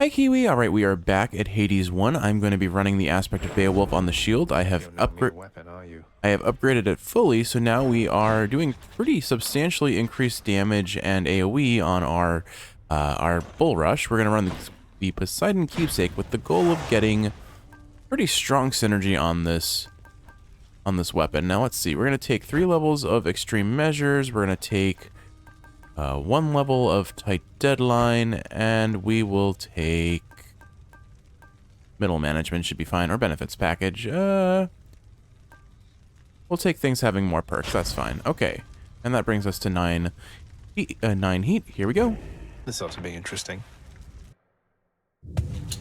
Hi Kiwi, alright, we are back at Hades 1. I'm going to be running the aspect of Beowulf on the shield. I have upgraded it fully, so now we are doing pretty substantially increased damage and AoE on our Bull Rush. We're going to run the Poseidon Keepsake with the goal of getting pretty strong synergy on this weapon. Now let's see, we're going to take 3 levels of Extreme Measures, we're going to take 1 level of Tight Deadline, and we will take Middle Management should be fine, or Benefits Package. We'll take things having more perks, that's fine. Okay, and that brings us to 9 heat. Here we go. This ought to be interesting.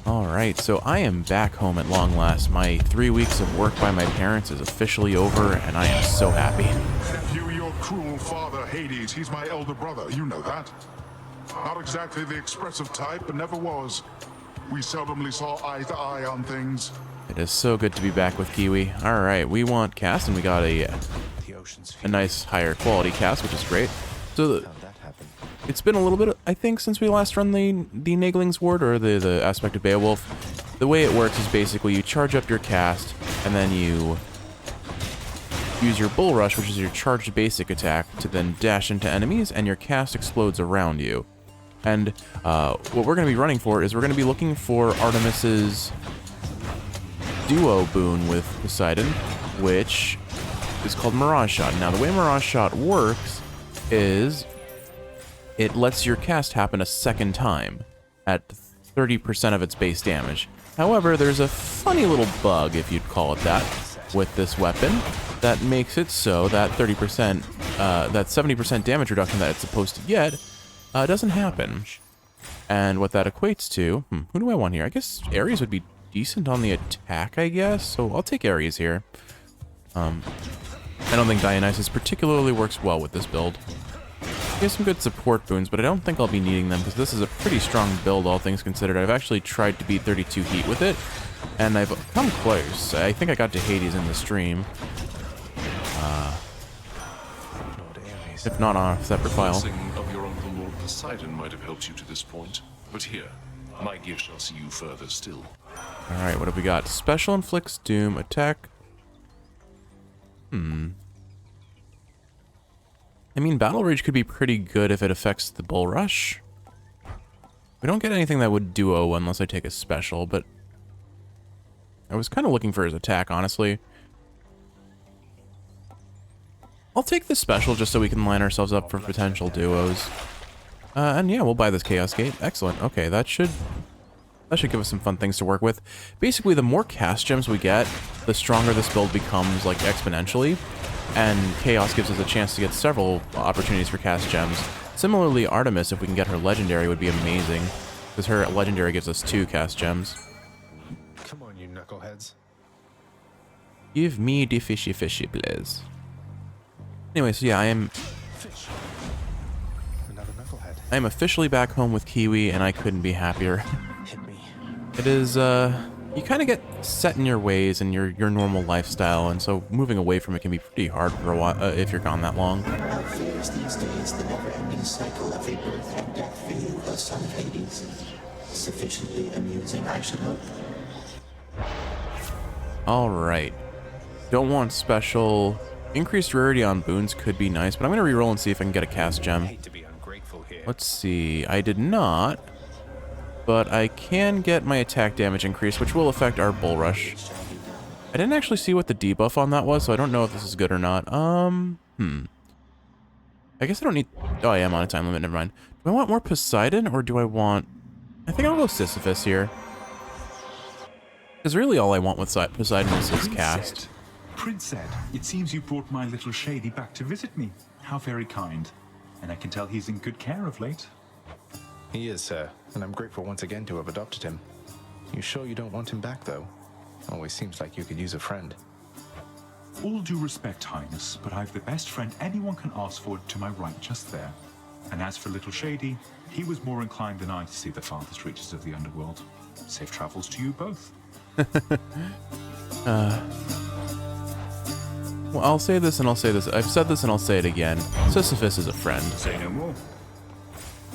Alright, so I am back home at long last. My 3 weeks of work by my parents is officially over, and I am so happy. Cruel father Hades, he's my elder brother, you know that. Not exactly the expressive type, but never was. We seldomly saw eye to eye on things. It is so good to be back with Kiwi. Alright, we want cast, and we got a nice higher quality cast, which is great. So it's been a little bit, I think, since we last run the Nagling's Ward, or the aspect of Beowulf. The way it works is basically you charge up your cast, and then you use your Bull Rush, which is your charged basic attack, to then dash into enemies, and your cast explodes around you. And what we're going to be running for is we're going to be looking for Artemis's duo boon with Poseidon, which is called Mirage Shot. Now, the way Mirage Shot works is it lets your cast happen a second time at 30% of its base damage. However, there's a funny little bug, if you'd call it that, with this weapon that makes it so that 30%, that 70% damage reduction that it's supposed to get doesn't happen. And what that equates to, who do I want here? I guess Ares would be decent on the attack, I guess, so I'll take Ares here. I don't think Dionysus particularly works well with this build. He has some good support boons, but I don't think I'll be needing them because this is a pretty strong build, all things considered. I've actually tried to beat 32 heat with it, and I've come close. I think I got to Hades in the stream. If not on a separate file. The blessing of your uncle Lord Poseidon might have helped you to this point, but here, my gift shall see you further still. Alright, what have we got? Special inflicts doom, attack. I mean, Battle Rage could be pretty good if it affects the Bull Rush. We don't get anything that would duo unless I take a special, but I was kind of looking for his attack, honestly. I'll take the special just so we can line ourselves up for potential duos. And yeah, we'll buy this Chaos Gate. Excellent. Okay, that should give us some fun things to work with. Basically, the more cast gems we get, the stronger this build becomes, like, exponentially. And Chaos gives us a chance to get several opportunities for cast gems. Similarly, Artemis, if we can get her Legendary, would be amazing. Because her Legendary gives us 2 cast gems. Come on, you knuckleheads. Give me the fishy, please. Anyway, so yeah, I am officially back home with Kiwi, and I couldn't be happier. Hit me. It is, you kind of get set in your ways and your normal lifestyle, and so moving away from it can be pretty hard for a while, if you're gone that long. Fears these days the never-ending cycle of rebirth and death for you, the son of Hades. Sufficiently amusing, I should hope. Alright. Don't want special. Increased rarity on boons could be nice, but I'm going to reroll and see if I can get a cast gem. Hate to be ungrateful here. Let's see. I did not, but I can get my attack damage increased, which will affect our Bull Rush. I didn't actually see what the debuff on that was, so I don't know if this is good or not. I guess I don't need... Oh, I am on a time limit. Never mind. Do I want more Poseidon, or do I want... I think I'll go Sisyphus here. Because really all I want with Poseidon is his cast. Prince Ed, it seems you brought my little Shady back to visit me. How very kind. And I can tell he's in good care of late. He is, sir, and I'm grateful once again to have adopted him. You sure you don't want him back, though? Always seems like you could use a friend. All due respect, Highness, but I've the best friend anyone can ask for to my right just there. And as for little Shady, he was more inclined than I to see the farthest reaches of the underworld. Safe travels to you both. Well, I'll say this and I'll say this. I've said this and I'll say it again. Sisyphus is a friend. Say no more.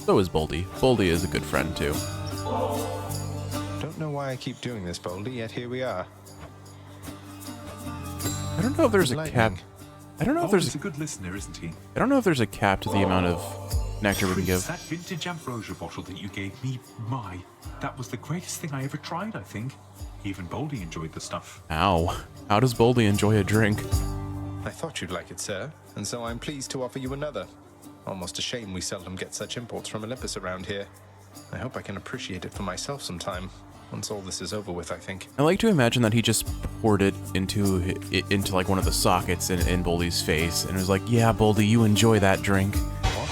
So is Boldy. Boldy is a good friend too. don't know why I keep doing this, Boldy, yet here we are. I don't know if there's a cap. Lightning. I don't know if He's there's a good listener, isn't he? I don't know if there's a cap to the amount of nectar we can Prince, give. that vintage ambrosia bottle that you gave me, that was the greatest thing I ever tried, I think. Even Boldy enjoyed the stuff. Ow. How does Boldy enjoy a drink? I thought you'd like it, sir, and so I'm pleased to offer you another. Almost a shame we seldom get such imports from Olympus around here. I hope I can appreciate it for myself sometime, once all this is over with, I think. I like to imagine that he just poured it into like one of the sockets in Boldy's face and was like, "Yeah, Boldy, you enjoy that drink." What?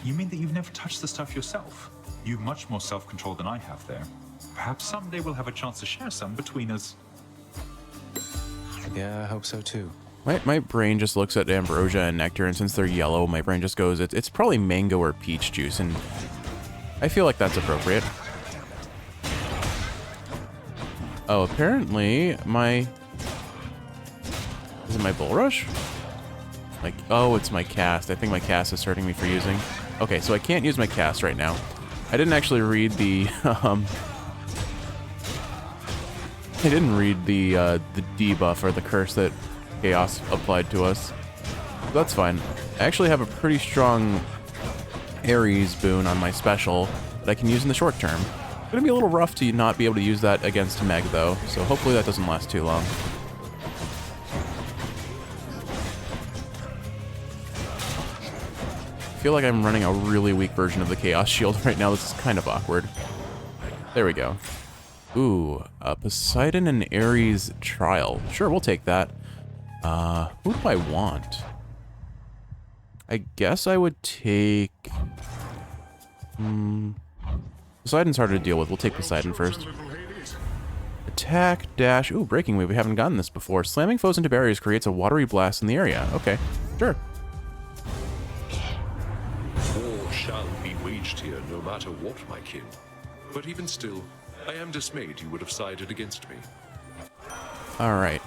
You mean that you've never touched the stuff yourself? You've much more self-control than I have there. Perhaps someday we'll have a chance to share some between us. Yeah, I hope so too. My brain just looks at ambrosia and nectar, and since they're yellow, my brain just goes, it's probably mango or peach juice, and I feel like that's appropriate. Oh, apparently is it my bull rush? Like, oh, it's my cast. I think my cast is hurting me for using. Okay, so I can't use my cast right now. I didn't actually read the I didn't read the debuff or the curse that Chaos applied to us. That's fine. I actually have a pretty strong Ares boon on my special that I can use in the short term. It's gonna be a little rough to not be able to use that against Meg though, so hopefully that doesn't last too long. I feel like I'm running a really weak version of the Chaos Shield right now. This is kind of awkward. There we go. Ooh, Poseidon and Ares Trial. Sure, we'll take that. Who do I want? I guess I would take... Poseidon's harder to deal with. We'll take Poseidon first. Attack, dash... Ooh, Breaking Wave. We haven't gotten this before. Slamming foes into barriers creates a watery blast in the area. Okay, sure. War shall be waged here, no matter what, my kin. But even still, I am dismayed you would have sided against me. All right.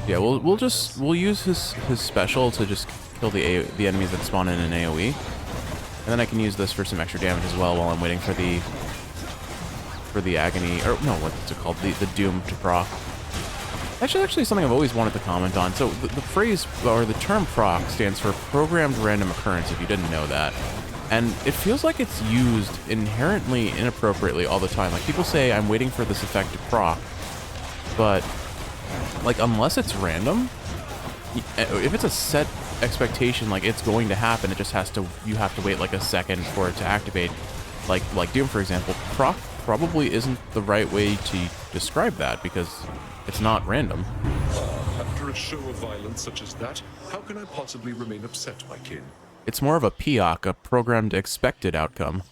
Yeah, we'll use his special to just kill the enemies that spawn in an AoE, and then I can use this for some extra damage as well while I'm waiting for the agony, or no, what's it called? The doom to proc. Actually something I've always wanted to comment on. So the phrase or the term proc stands for programmed random occurrence. If you didn't know that. And it feels like it's used inherently inappropriately all the time. Like, people say, I'm waiting for this effect to proc, but, like, unless it's random, if it's a set expectation, like, it's going to happen, it just has to, you have to wait, like, a second for it to activate. Like Doom, for example, proc probably isn't the right way to describe that, because it's not random. After a show of violence such as that, how can I possibly remain upset, my kin? It's more of a POC, a programmed expected outcome.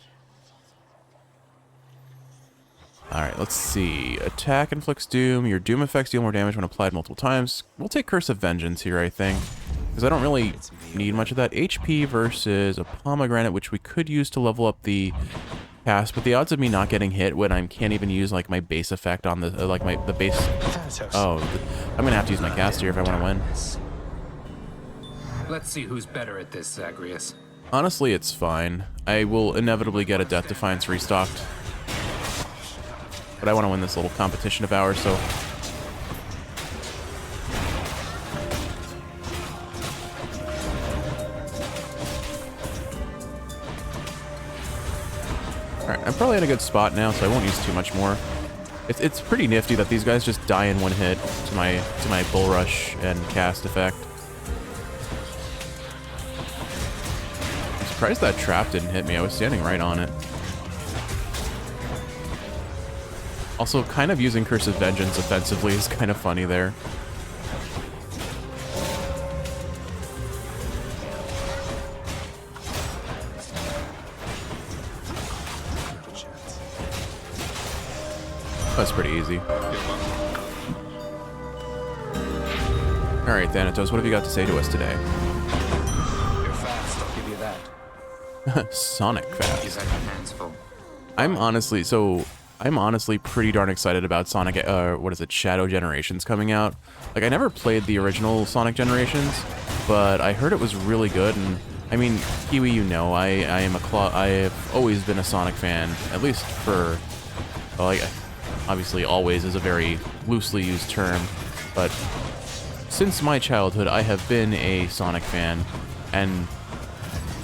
Alright, let's see. Attack inflicts doom. Your doom effects deal more damage when applied multiple times. We'll take Curse of Vengeance here, I think. Because I don't really need much of that. HP versus a pomegranate, which we could use to level up the cast, but the odds of me not getting hit when I can't even use, like, my base effect on the, like, the base... Oh, I'm gonna have to use my cast here if I want to win. Let's see who's better at this, Zagreus. Honestly, it's fine. I will inevitably get a Death Defiance restocked. But I want to win this little competition of ours, so... Alright, I'm probably in a good spot now, so I won't use too much more. It's pretty nifty that these guys just die in one hit to my Bull Rush and cast effect. I'm surprised that trap didn't hit me. I was standing right on it. Also, kind of using Curse of Vengeance offensively is kind of funny there. That's pretty easy. Alright, Thanatos, what have you got to say to us today? You're fast, I'll give you that. Sonic fast. You've had your hands full. I'm honestly pretty darn excited about Sonic, what is it, Shadow Generations coming out. Like, I never played the original Sonic Generations, but I heard it was really good, and, I mean, Kiwi, you know, I have always been a Sonic fan, at least for, well, like, Obviously, always is a very loosely used term, but since my childhood, I have been a Sonic fan, and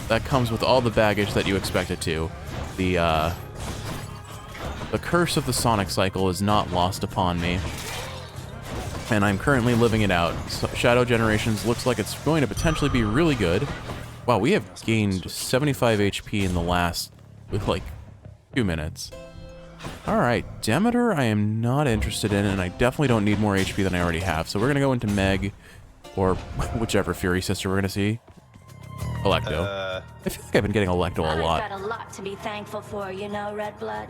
that comes with all the baggage that you expect it to. The curse of the Sonic cycle is not lost upon me, and I'm currently living it out. Shadow Generations looks like it's going to potentially be really good. Wow, we have gained 75 HP in the last, like, 2 minutes. Alright, Demeter I am not interested in, and I definitely don't need more HP than I already have. So we're going to go into Meg, or whichever Fury Sister we're going to see. Electo. I feel like I've been getting Electo a lot. I've got a lot to be thankful for, you know, Red Blood.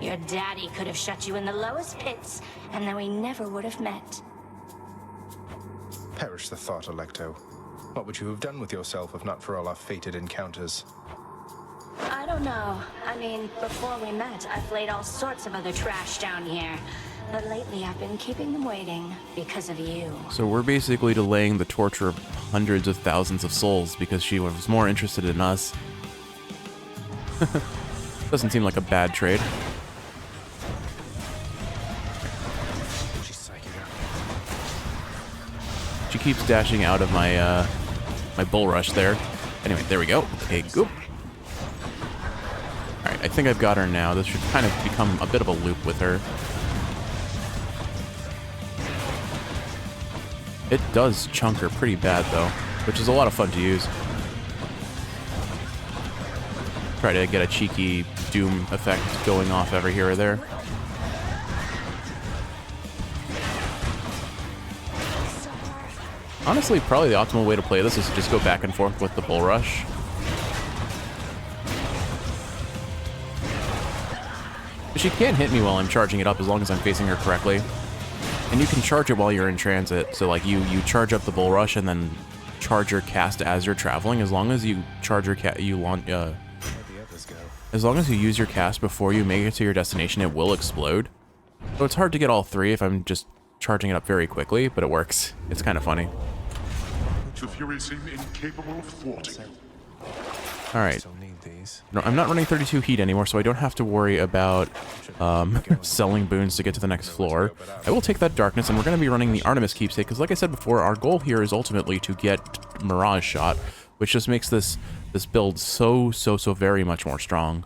Your daddy could have shut you in the lowest pits, and then we never would have met. Perish the thought, Electo. What would you have done with yourself if not for all our fated encounters? I don't know. I mean, before we met, I've laid all sorts of other trash down here. But lately I've been keeping them waiting because of you. So we're basically delaying the torture of hundreds of thousands of souls because she was more interested in us. Doesn't seem like a bad trade. She keeps dashing out of my my bull rush there. Anyway, there we go. Okay, goop. Alright, I think I've got her now. This should kind of become a bit of a loop with her. It does chunk her pretty bad, though, which is a lot of fun to use. Try to get a cheeky Doom effect going off every here or there. Honestly, probably the optimal way to play this is to just go back and forth with the bull rush. She can't hit me while I'm charging it up as long as I'm facing her correctly. And you can charge it while you're in transit, so like you charge up the bull rush and then charge your cast as you're traveling. As long as you charge your as long as you use your cast before you make it to your destination, it will explode. So it's hard to get all three if I'm just charging it up very quickly, but it works. It's kind of funny. The Furies seem incapable of thwarting. All right. No, I'm not running 32 heat anymore, so I don't have to worry about selling boons to get to the next floor. I will take that darkness, and we're going to be running the Artemis Keepsake, because like I said before, our goal here is ultimately to get Mirage Shot, which just makes this build so very much more strong.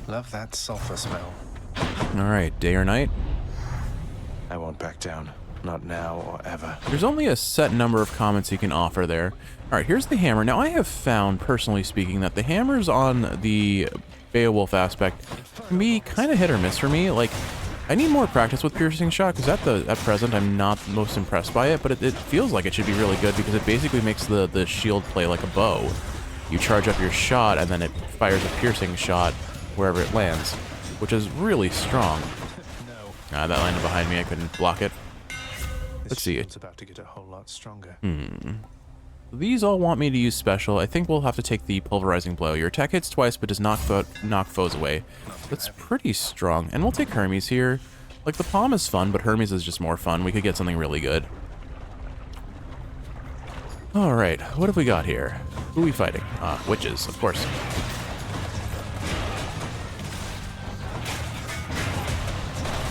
Love that sulfur smell. All right, day or night? I won't back down. Not now or ever. There's only a set number of comments you can offer there. All right, here's the hammer. Now, I have found, personally speaking, that the hammers on the Beowulf aspect can be kind of hit or miss for me. Like, I need more practice with Piercing Shot, because at present, I'm not most impressed by it, but it feels like it should be really good, because it basically makes the shield play like a bow. You charge up your shot, and then it fires a Piercing Shot wherever it lands, which is really strong. That landed behind me. I couldn't block it. Let's see. It's about to get a whole lot stronger. These all want me to use special. I think we'll have to take the Pulverizing Blow. Your attack hits twice, but does not knock foes away. That's pretty strong. And we'll take Hermes here. Like, the Palm is fun, but Hermes is just more fun. We could get something really good. Alright, what have we got here? Who are we fighting? Witches, of course.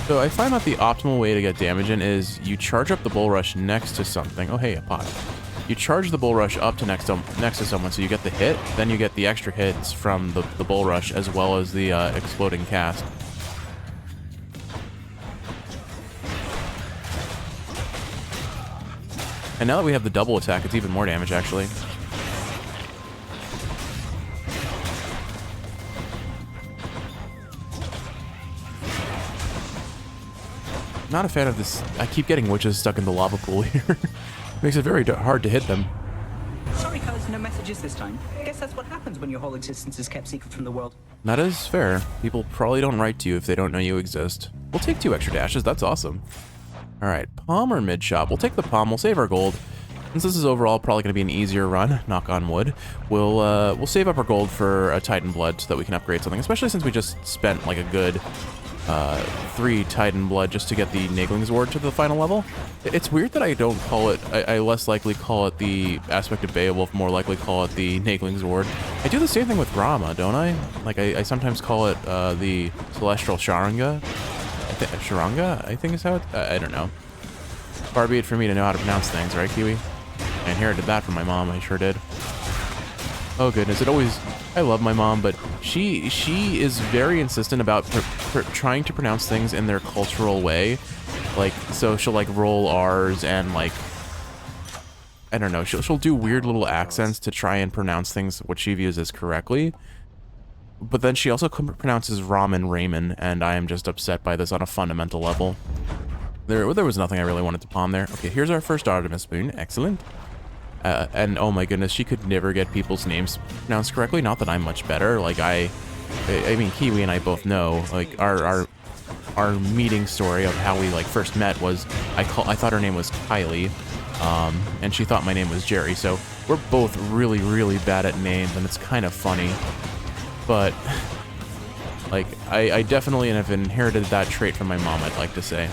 So I find that the optimal way to get damage in is you charge up the Bull Rush next to something. Oh, hey, a pot. You charge the Bull Rush up to next to someone, so you get the hit, then you get the extra hits from the Bull Rush as well as the exploding cast. And now that we have the double attack, it's even more damage, actually. Not a fan of this. I keep getting witches stuck in the lava pool here. Makes it very hard to hit them. Sorry, cuz, no messages this time. Guess that's what happens when your whole existence is kept secret from the world. That is fair. People probably don't write to you if they don't know you exist. We'll take 2 extra dashes. That's awesome. All right, Palm or mid shop? We'll take the Palm. We'll save our gold. Since this is overall probably going to be an easier run, knock on wood, we'll save up our gold for a Titan Blood so that we can upgrade something, especially since we just spent like a good 3 Titan Blood just to get the Nagling's Ward to the final level. It's weird that I don't call it, I less likely call it the aspect of Beowulf, more likely call it the Nagling's Ward. I do the same thing with Rama, don't I? Like, I sometimes call it the Celestial Sharanga. Shuranga, I think is how it... I don't know. Far be it for me to know how to pronounce things, right, Kiwi? I inherited that from my mom, I sure did. Oh goodness, it always... I love my mom, but she is very insistent about trying to pronounce things in their cultural way. Like, so she'll like roll R's and like... I don't know, she'll do weird little accents to try and pronounce things what she views as correctly. But then she also pronounces ramen ramen, and I am just upset by this on a fundamental level. There was nothing I really wanted to palm there. Okay, here's our first Artemis boon. Excellent. And oh my goodness, she could never get people's names pronounced correctly. Not that I'm much better. Like I mean, Kiwi and I both know. Like our meeting story of how we like first met was I thought her name was Kylie, and she thought my name was Jerry. So we're both really, really bad at names, and it's kind of funny. But like I definitely have inherited that trait from my mom, I'd like to say.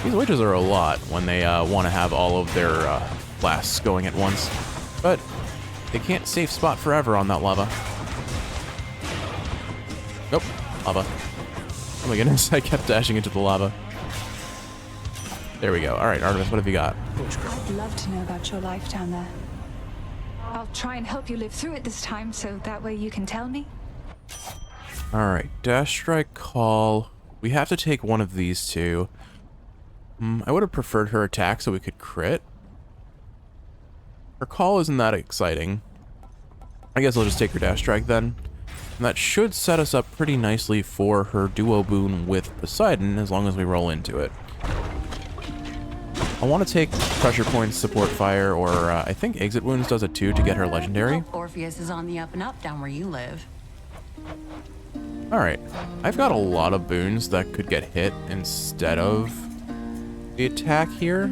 These witches are a lot when they want to have all of their blasts going at once. But they can't safe spot forever on that lava. Nope, lava. Oh my goodness, I kept dashing into the lava. There we go. Alright, Artemis, what have you got? I'd love to know about your life down there. I'll try and help you live through it this time, so that way you can tell me. Alright, Dash Strike Call. We have to take one of these two. I would have preferred her attack so we could crit. Her call isn't that exciting. I guess I'll just take her Dash Strike then. And that should set us up pretty nicely for her duo boon with Poseidon as long as we roll into it. I want to take Pressure Points, Support Fire, or I think Exit Wounds does it too to get her legendary. Orpheus is on the up and up down where you live. Alright, I've got a lot of boons that could get hit instead of the attack here.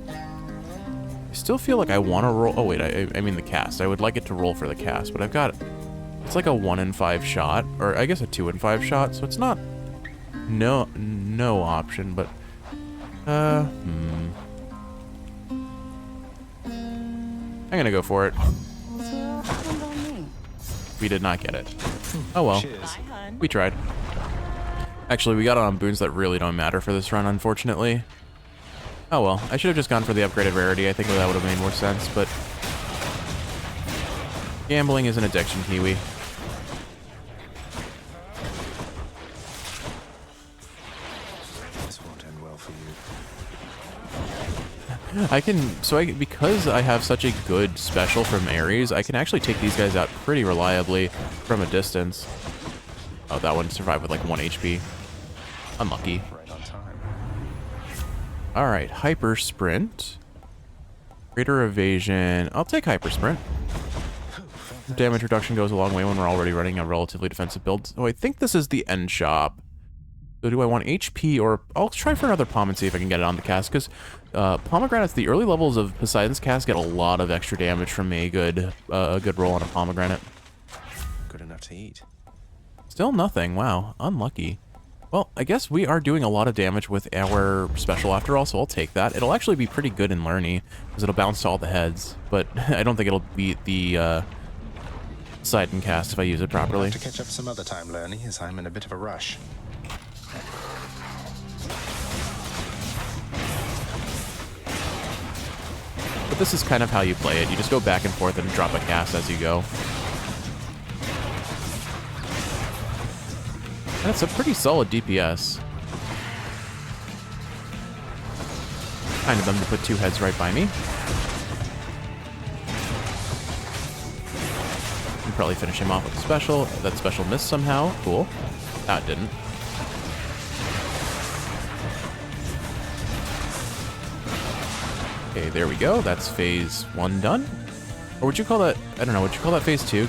I still feel like I want to roll... Oh wait, I mean the cast. I would like it to roll for the cast, but I've got... It's like a 1 in 5 shot, or I guess a 2 in 5 shot, so it's not... No option, but... I'm gonna go for it. We did not get it. Oh well. We tried. Actually, we got it on boons that really don't matter for this run, unfortunately. Oh well. I should have just gone for the upgraded rarity. I think that would have made more sense, but... Gambling is an addiction, Kiwi. This won't end well for you. Because I have such a good special from Ares, I can actually take these guys out pretty reliably from a distance. Oh, that one survived with like 1 HP. Unlucky. Right on time. Alright, Hyper Sprint. Greater Evasion. I'll take Hyper Sprint. Damage reduction goes a long way when we're already running a relatively defensive build. Oh, I think this is the end shop. So do I want HP or... I'll try for another Palm and see if I can get it on the cast, because Pomegranates, the early levels of Poseidon's cast get a lot of extra damage from a good roll on a Pomegranate. Good enough to eat. Still nothing. Wow. Unlucky. Well, I guess we are doing a lot of damage with our special after all, so I'll take that. It'll actually be pretty good in Lerny, because it'll bounce to all the heads, but I don't think it'll beat the Poseidon cast if I use it properly. I'll have to catch up some other time, Lerny, as I'm in a bit of a rush. But this is kind of how you play it. You just go back and forth and drop a cast as you go. And it's a pretty solid DPS. Kind of them to put 2 heads right by me. And probably finish him off with a special. That special missed somehow. Cool. No, it didn't. Okay, there we go. That's phase 1 done. Or would you call that... I don't know. Would you call that phase 2?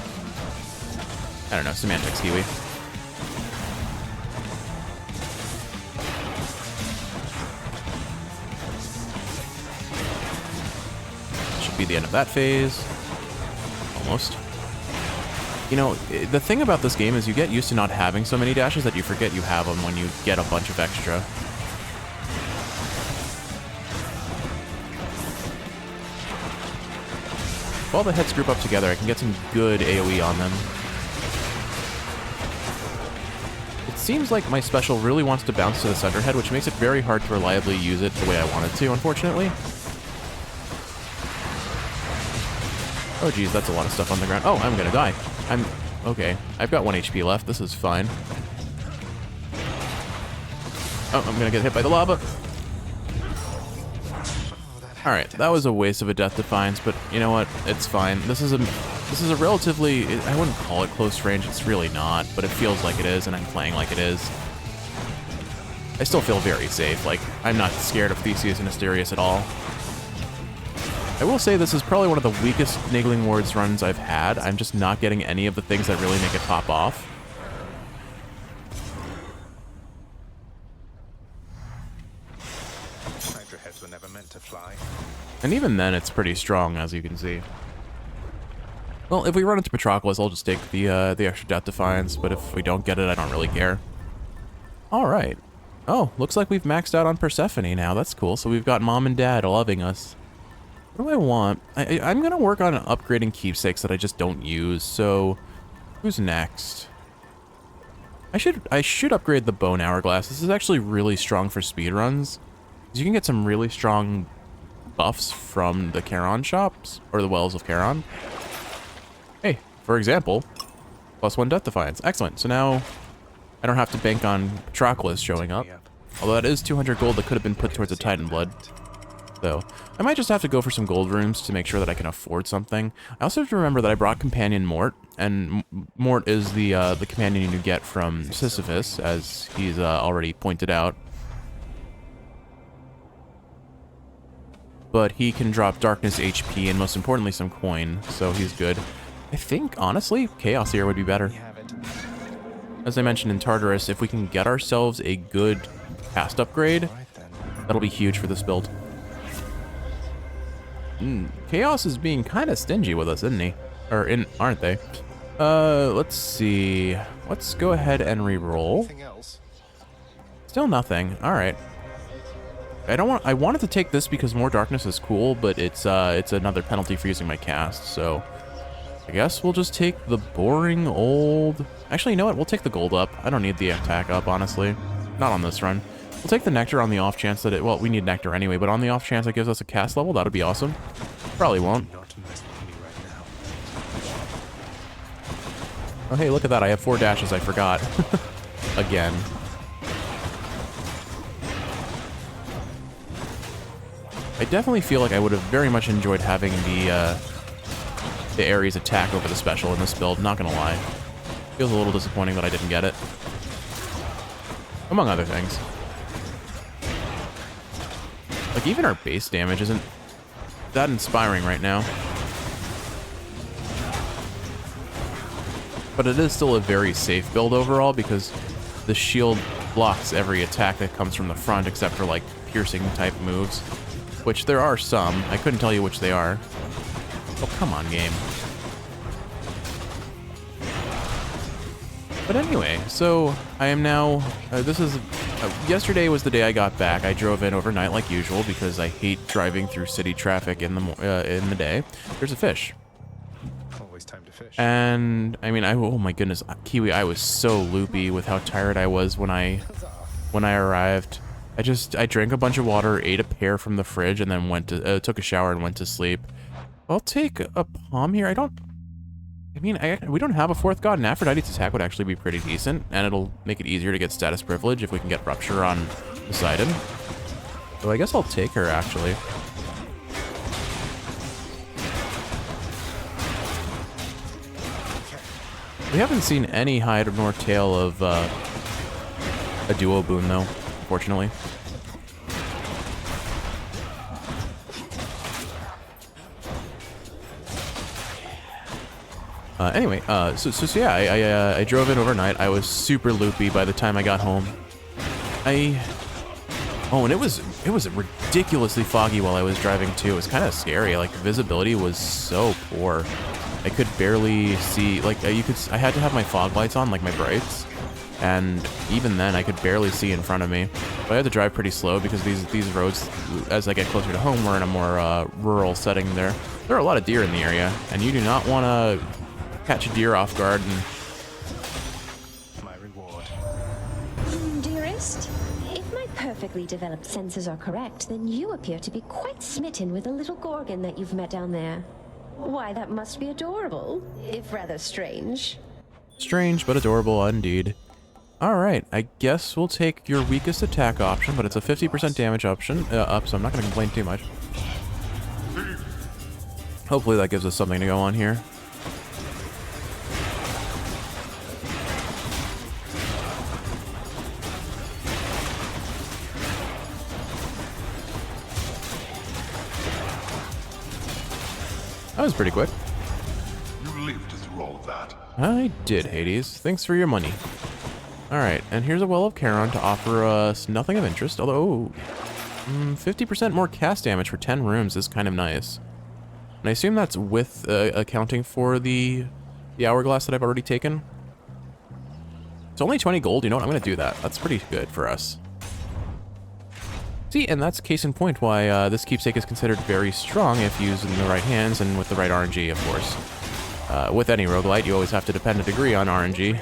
I don't know. Semantics, Kiwi. Should be the end of that phase. Almost. You know, the thing about this game is you get used to not having so many dashes that you forget you have them when you get a bunch of extra. If all the heads group up together, I can get some good AoE on them. it seems like my special really wants to bounce to the center head, which makes it very hard to reliably use it the way I want it to, unfortunately. Oh geez, that's a lot of stuff on the ground. Oh, I'm gonna die. Okay, I've got 1 HP left. This is fine. Oh, I'm gonna get hit by the lava. Alright, that was a waste of a Death Defiance, but you know what? It's fine. This is a relatively, I wouldn't call it close range, it's really not, but it feels like it is, and I'm playing like it is. I still feel very safe, like, I'm not scared of Theseus and Asterius at all. I will say this is probably one of the weakest Niggling Wards runs I've had. I'm just not getting any of the things that really make it pop off. Hydra heads were never meant to fly. And even then, it's pretty strong, as you can see. Well, if we run into Patroclus, I'll just take the extra Death Defiance, but if we don't get it, I don't really care. Alright. Oh, looks like we've maxed out on Persephone now. That's cool. So we've got Mom and Dad loving us. What do I want? I'm going to work on upgrading keepsakes that I just don't use, so who's next? I should upgrade the Bone Hourglass. This is actually really strong for speedruns. You can get some really strong buffs from the Charon shops, or the Wells of Charon. Hey, for example, +1 Death Defiance. Excellent. So now I don't have to bank on Patroclus showing up. Although that is 200 gold that could have been put towards a Titan Blood. Though, I might just have to go for some gold rooms to make sure that I can afford something. I also have to remember that I brought Companion Mort, and Mort is the companion you get from Sisyphus, as he's already pointed out. But he can drop Darkness HP and most importantly some coin, so he's good. I think, honestly, Chaos here would be better. As I mentioned in Tartarus, if we can get ourselves a good cast upgrade, that'll be huge for this build. Chaos is being kind of stingy with us, isn't he? Aren't they? Let's see. Let's go ahead and re-roll. Still nothing. All right. I wanted to take this because more darkness is cool, but it's another penalty for using my cast. So I guess we'll just take the boring old. Actually, you know what? We'll take the gold up. I don't need the attack up, honestly. Not on this run. We'll take the Nectar on the off chance that well, we need Nectar anyway, but on the off chance it gives us a cast level, that would be awesome. Probably won't. Oh, hey, look at that. I have 4 dashes. I forgot. Again. I definitely feel like I would have very much enjoyed having the Ares attack over the special in this build, not gonna lie. Feels a little disappointing that I didn't get it. Among other things. Like, even our base damage isn't that inspiring right now. But it is still a very safe build overall because the shield blocks every attack that comes from the front except for, like, piercing type moves. Which there are some. I couldn't tell you which they are. Oh, come on, game. But anyway, so I am now, yesterday was the day I got back. I drove in overnight like usual because I hate driving through city traffic in the day. There's a fish. Always time to fish. And I mean, oh my goodness, Kiwi, I was so loopy with how tired I was when I arrived. I drank a bunch of water, ate a pear from the fridge, and then took a shower and went to sleep. I'll take a palm here. We don't have a 4th god, and Aphrodite's attack would actually be pretty decent, and it'll make it easier to get status privilege if we can get Rupture on Poseidon. So I guess I'll take her, actually. We haven't seen any hide nor tail of a duo boon, though, unfortunately. Anyway, so yeah, I drove in overnight. I was super loopy by the time I got home. Oh, and it was ridiculously foggy while I was driving too. It was kind of scary. Like, visibility was so poor. I could barely see. Like, I had to have my fog lights on, like my brights, and even then I could barely see in front of me. But I had to drive pretty slow because these roads, as I get closer to home, we're in a more rural setting. There are a lot of deer in the area, and you do not want to catch a deer off guard and interest? If my perfectly developed senses are correct, then you appear to be quite smitten with a little Gorgon that you've met down there. Why, that must be adorable, if rather strange. Strange, but adorable indeed. Alright, I guess we'll take your weakest attack option, but it's a 50% damage option up, so I'm not going to complain too much. Hopefully that gives us something to go on here. That was pretty quick. You lived through all of that. I did, Hades. Thanks for your money. Alright, and here's a Well of Charon to offer us nothing of interest, although 50% more cast damage for 10 rooms is kind of nice. And I assume that's with accounting for the hourglass that I've already taken. It's only 20 gold, you know what, I'm going to do that. That's pretty good for us. See, and that's case in point why this keepsake is considered very strong if used in the right hands and with the right RNG, of course. With any roguelite, you always have to depend a degree on RNG.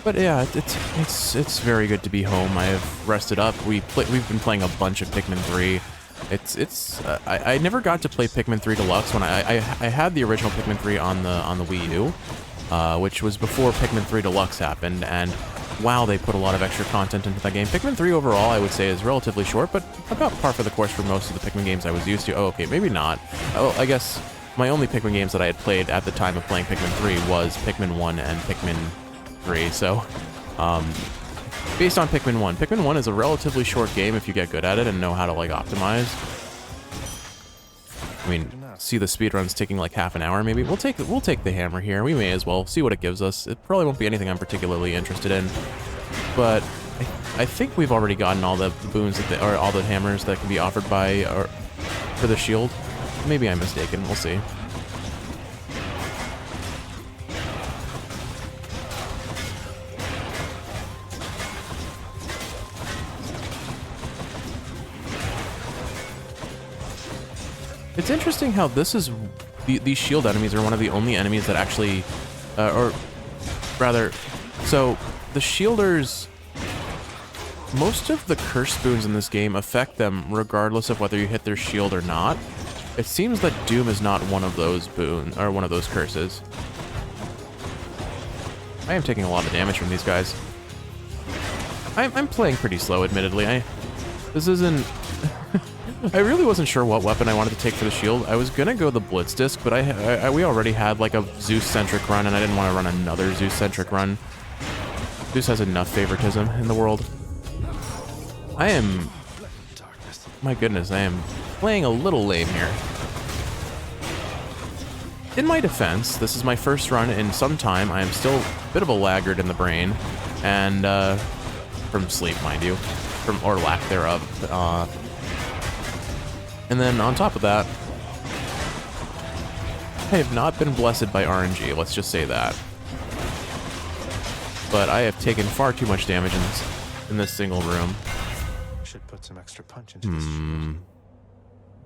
But yeah, it's very good to be home. I have rested up. We've been playing a bunch of Pikmin 3. I never got to play Pikmin 3 Deluxe when I had the original Pikmin 3 on the Wii U, which was before Pikmin 3 Deluxe happened, and wow, they put a lot of extra content into that game. Pikmin 3 overall, I would say, is relatively short, but about par for the course for most of the Pikmin games I was used to. Oh, okay, maybe not. Oh, I guess my only Pikmin games that I had played at the time of playing Pikmin 3 was Pikmin 1 and Pikmin 3, so based on Pikmin 1. Pikmin 1 is a relatively short game if you get good at it and know how to like optimize. I mean, see the speedruns taking like half an hour maybe. We'll take the hammer here. We may as well see what it gives us. It probably won't be anything I'm particularly interested in, but I think we've already gotten all the boons that or all the hammers that can be offered by or for the shield. Maybe I'm mistaken. We'll see. It's interesting how this is, these shield enemies are one of the only enemies that actually, or rather, so the shielders, most of the curse boons in this game affect them regardless of whether you hit their shield or not. It seems that Doom is not one of those boons, or one of those curses. I am taking a lot of damage from these guys. I'm playing pretty slow, admittedly. This isn't... I really wasn't sure what weapon I wanted to take for the shield. I was gonna go the Blitz Disc, but we already had like a Zeus-centric run, and I didn't want to run another Zeus-centric run. Zeus has enough favoritism in the world. I am... My goodness, I am playing a little lame here. In my defense, this is my first run in some time. I am still a bit of a laggard in the brain, and from sleep, mind you, or lack thereof. And then on top of that, I have not been blessed by RNG, let's just say that. But I have taken far too much damage in this single room. Should put some extra punch into this.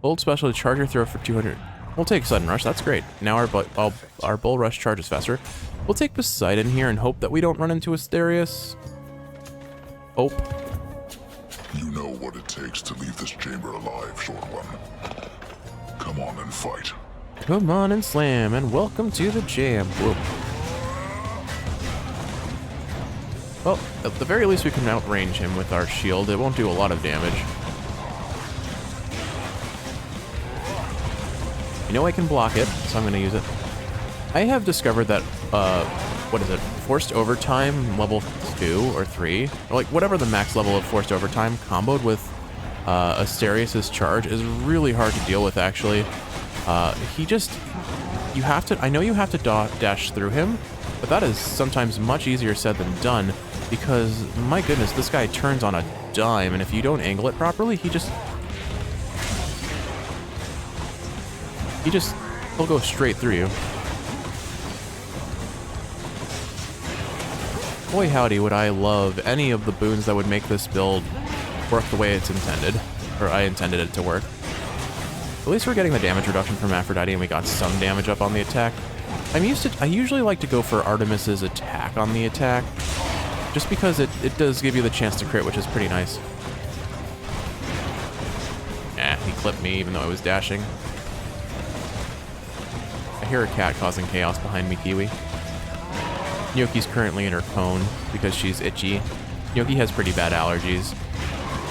Bold specialty charger throw for 200. We'll take Sudden Rush, that's great. Now our Bull Rush charges faster. We'll take Poseidon here and hope that we don't run into Asterius. Hope. You know what it takes to leave this chamber alive, short one. Come on and fight. Come on and slam, and welcome to the jam. Whoa. Well, at the very least we can outrange him with our shield. It won't do a lot of damage. You know I can block it, so I'm going to use it. I have discovered that, what is it, Forced Overtime level 2 or 3, or like whatever the max level of Forced Overtime comboed with Asterius' charge is really hard to deal with, actually. He just, you have to, I know you have to dash through him, but that is sometimes much easier said than done, because my goodness, this guy turns on a dime, and if you don't angle it properly, he'll go straight through you. Boy howdy would I love any of the boons that would make this build work the way it's intended, or I intended it to work. At least we're getting the damage reduction from Aphrodite, and we got some damage up on the attack. I usually like to go for Artemis's attack on the attack, just because it does give you the chance to crit, which is pretty nice. He clipped me even though I was dashing. I hear a cat causing chaos behind me, Kiwi. Gnocchi's currently in her cone because she's itchy. Gnocchi has pretty bad allergies,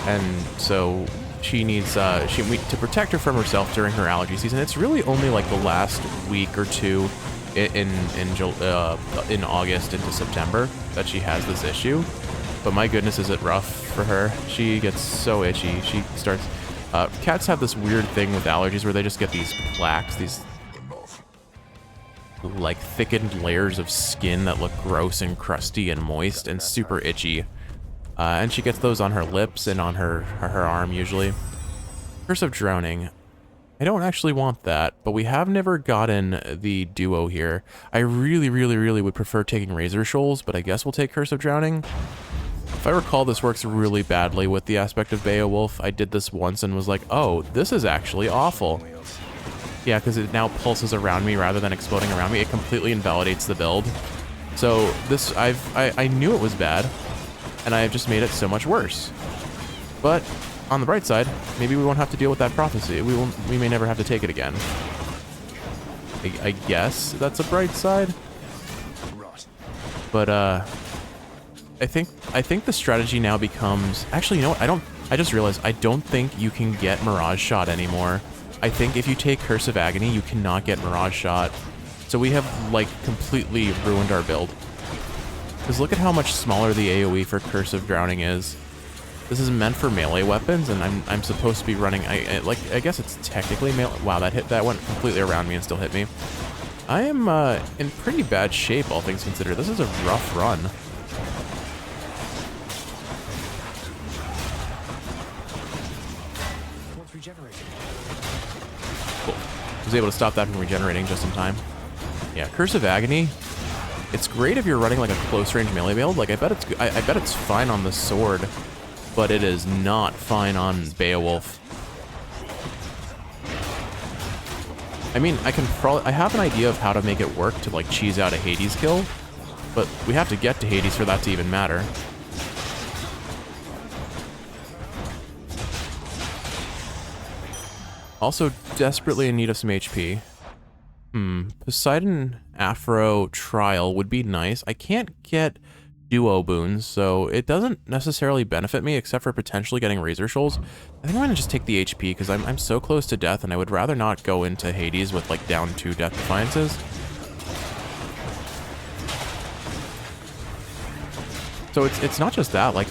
and so she needs to protect her from herself during her allergy season. It's really only like the last week or two in August into September that she has this issue. But my goodness, is it rough for her. She gets so itchy. She starts... cats have this weird thing with allergies where they just get these plaques, these like thickened layers of skin that look gross and crusty and moist and super itchy. And she gets those on her lips and on her arm usually. Curse of Drowning. I don't actually want that, but we have never gotten the duo here. I really would prefer taking Razor Shoals, but I guess we'll take Curse of Drowning. If I recall, this works really badly with the aspect of Beowulf. I did this once and was like, oh, this is actually awful. Yeah, because it now pulses around me rather than exploding around me. It completely invalidates the build. So this, I knew it was bad, and I have just made it so much worse. But on the bright side, maybe we won't have to deal with that prophecy. We may never have to take it again. I guess that's a bright side. But I think the strategy now becomes... Actually, you know what? I just realized I don't think you can get Mirage Shot anymore. I think if you take Curse of Agony, you cannot get Mirage Shot. So we have, like, completely ruined our build. Because look at how much smaller the AoE for Curse of Drowning is. This is meant for melee weapons, and I'm supposed to be running... I guess it's technically melee... Wow, that went completely around me and still hit me. I am in pretty bad shape, all things considered. This is a rough run. Cool. Was able to stop that from regenerating just in time. Yeah, Curse of Agony. It's great if you're running like a close range melee build. Like I bet it's fine on the sword, but it is not fine on Beowulf. I mean, I have an idea of how to make it work to like cheese out a Hades kill, but we have to get to Hades for that to even matter. Also desperately in need of some HP. Poseidon Afro Trial would be nice. I can't get duo boons, so it doesn't necessarily benefit me except for potentially getting Razor Shoals. I think I'm gonna just take the HP because I'm so close to death, and I would rather not go into Hades with like down 2 Death Defiances. So it's not just that, like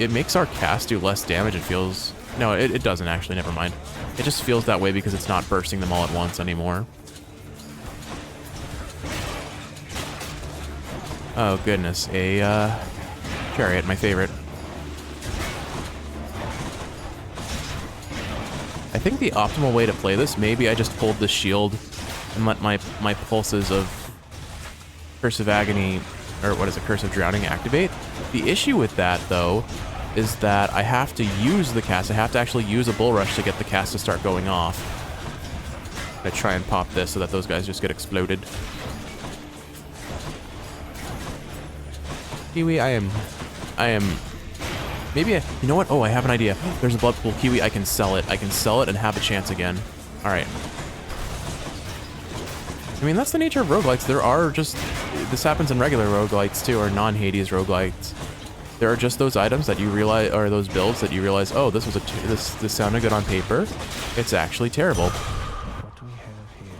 it makes our cast do less damage. It feels... No, it doesn't actually, never mind. It just feels that way because it's not bursting them all at once anymore. Oh goodness, a chariot, my favorite. I think the optimal way to play this, maybe I just hold the shield and let my pulses of Curse of Agony, or what is it, Curse of Drowning activate. The issue with that, though, is that I have to use the cast. I have to actually use a Bull Rush to get the cast to start going off. I try and pop this so that those guys just get exploded. Kiwi, I am... Maybe you know what? Oh, I have an idea. There's a blood pool. Kiwi, I can sell it. I can sell it and have a chance again. Alright. I mean, that's the nature of roguelites. There are just... This happens in regular roguelites, too, or non-Hades roguelites. There are just those items that you realize, or those builds that you realize, oh, this was this sounded good on paper. It's actually terrible.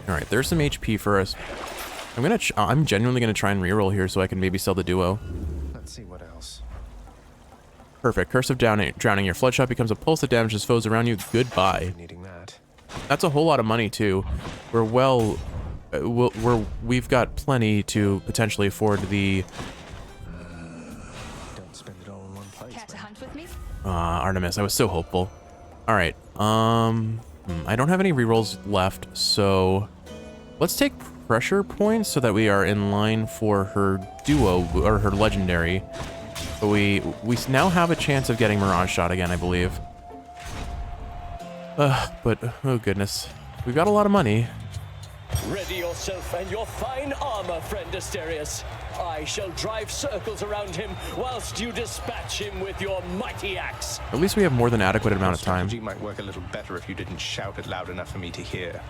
Alright, there's some HP for us. I'm genuinely gonna try and reroll here so I can maybe sell the duo. Let's see what else. Perfect. Curse of Drowning. Your flood shot becomes a pulse that damages foes around you. Goodbye. Needing that. That's a whole lot of money too. We've got plenty to potentially afford the. Don't spend it all in one place. Care to hunt with me? Artemis. I was so hopeful. All right. I don't have any rerolls left, so let's take pressure points so that we are in line for her duo or her legendary. But we now have a chance of getting Mirage Shot again, I believe. But, oh goodness. We've got a lot of money. Ready yourself and your fine armor, friend Asterius. I shall drive circles around him whilst you dispatch him with your mighty axe. At least we have more than adequate amount of time. Strategy might work a little better if you didn't shout it loud enough for me to hear.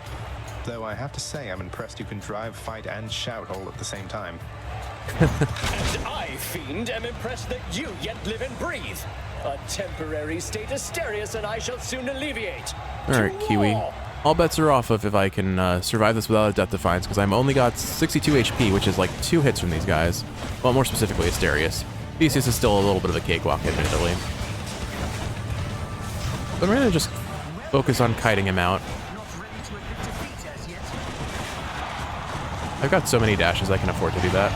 Though I have to say, I'm impressed you can drive, fight, and shout all at the same time. And I, fiend, am impressed that you yet live and breathe. A temporary state Asterius and I shall soon alleviate. Alright, Kiwi. All bets are off of if I can survive this without a Death Defiance, because I'm only got 62 HP, which is like 2 hits from these guys. Well, more specifically, Asterius. Theseus is still a little bit of a cakewalk, admittedly. So I'm going to just focus on kiting him out. I've got so many dashes I can afford to do that.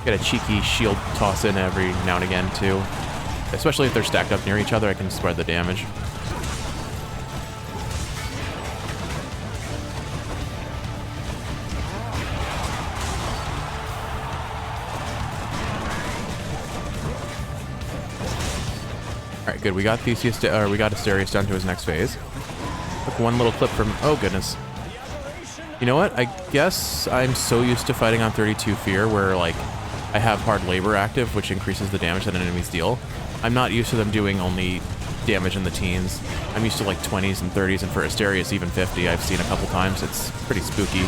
Get a cheeky shield toss in every now and again, too. Especially if they're stacked up near each other, I can spread the damage. Alright, good. We got Theseus, we got Asterius down to his next phase. Took one little clip from... Oh, goodness. You know what? I guess I'm so used to fighting on 32 Fear, where, like, I have Hard Labor active, which increases the damage that enemies deal. I'm not used to them doing only damage in the teens. I'm used to, like, 20s and 30s, and for Asterius, even 50 I've seen a couple times. It's pretty spooky.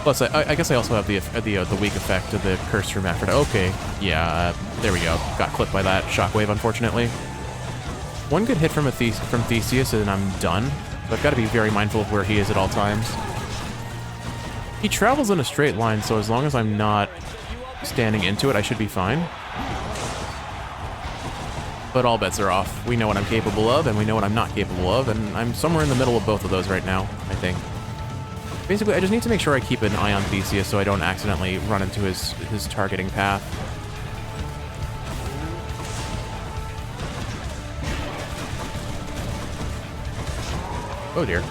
Plus, I guess I also have the weak effect of the Curse from Aphrodite. Okay, yeah, there we go. Got clipped by that shockwave, unfortunately. One good hit from Theseus and I'm done. So I've got to be very mindful of where he is at all times. He travels in a straight line, so as long as I'm not standing into it, I should be fine. But all bets are off. We know what I'm capable of, and we know what I'm not capable of, and I'm somewhere in the middle of both of those right now, I think. Basically, I just need to make sure I keep an eye on Theseus so I don't accidentally run into his targeting path. Oh dear.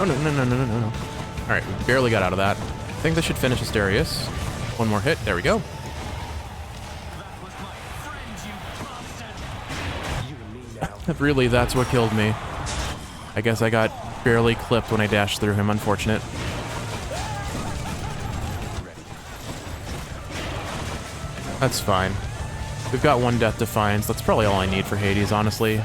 Oh no. Alright, we barely got out of that. I think this should finish Asterius. One more hit, there we go. Really, that's what killed me. I guess I got barely clipped when I dashed through him, unfortunate. That's fine. We've got one Death Defiance. That's probably all I need for Hades, honestly.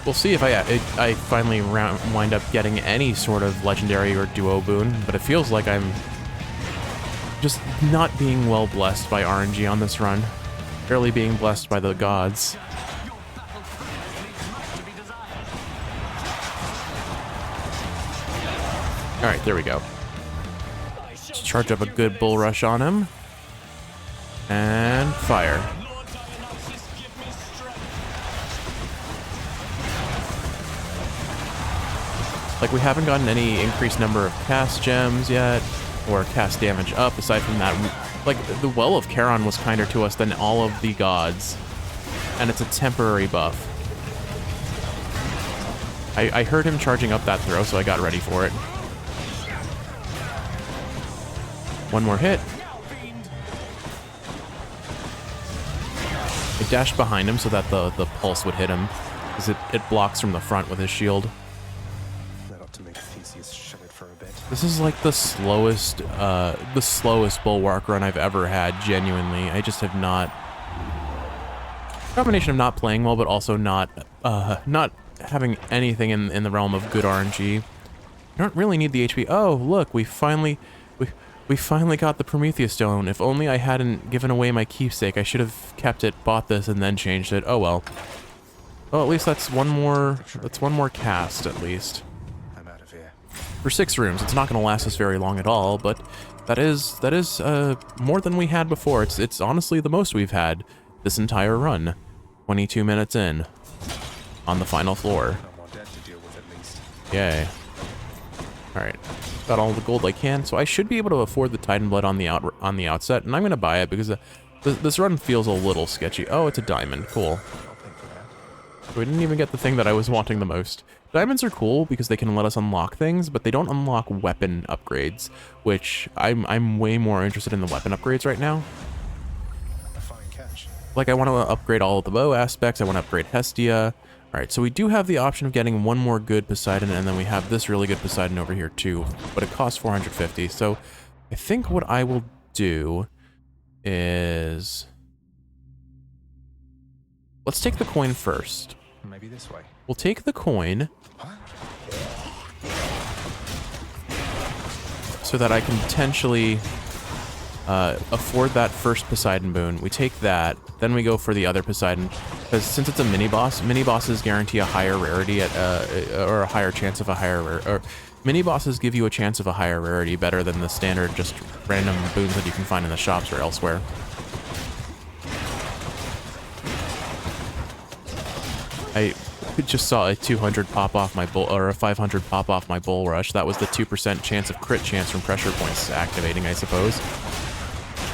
We'll see if I finally wind up getting any sort of legendary or duo boon, but it feels like I'm just not being well blessed by RNG on this run. Barely being blessed by the gods. Alright, there we go. Let's charge up a good bull rush on him. And fire. Like, we haven't gotten any increased number of cast gems yet, or cast damage up, aside from that. Like, the Well of Charon was kinder to us than all of the gods, and it's a temporary buff. I heard him charging up that throw, so I got ready for it. One more hit. I dashed behind him so that the pulse would hit him, because it blocks from the front with his shield. This is like the slowest Bulwark run I've ever had, genuinely. I just have not... Combination of not playing well, but also not having anything in the realm of good RNG. I don't really need the HP. Oh, look, we finally got the Prometheus Stone. If only I hadn't given away my keepsake, I should have kept it, bought this, and then changed it. Oh well. Well, at least that's one more cast, at least. For 6 rooms, it's not going to last us very long at all, but that is more than we had before. It's honestly the most we've had this entire run. 22 minutes in, on the final floor. Yay. Alright, got all the gold I can, so I should be able to afford the Titan Blood on the outset, and I'm going to buy it because This run feels a little sketchy. Oh, it's a diamond. Cool. We didn't even get the thing that I was wanting the most. Diamonds are cool because they can let us unlock things, but they don't unlock weapon upgrades, which I'm way more interested in the weapon upgrades right now. Like, I want to upgrade all of the bow aspects. I want to upgrade Hestia. All right, so we do have the option of getting one more good Poseidon, and then we have this really good Poseidon over here too, but it costs 450. So I think what I will do is... let's take the coin first. Maybe this way. We'll take the coin so that I can potentially afford that first Poseidon boon. We take that, then we go for the other Poseidon, because since it's a mini bosses guarantee a higher rarity at or a higher chance of a higher or mini bosses give you a chance of a higher rarity better than the standard just random boons that you can find in the shops or elsewhere. I just saw a 200 pop off my bull, or a 500 pop off my bull rush. That was the 2% chance of crit chance from pressure points activating, I suppose.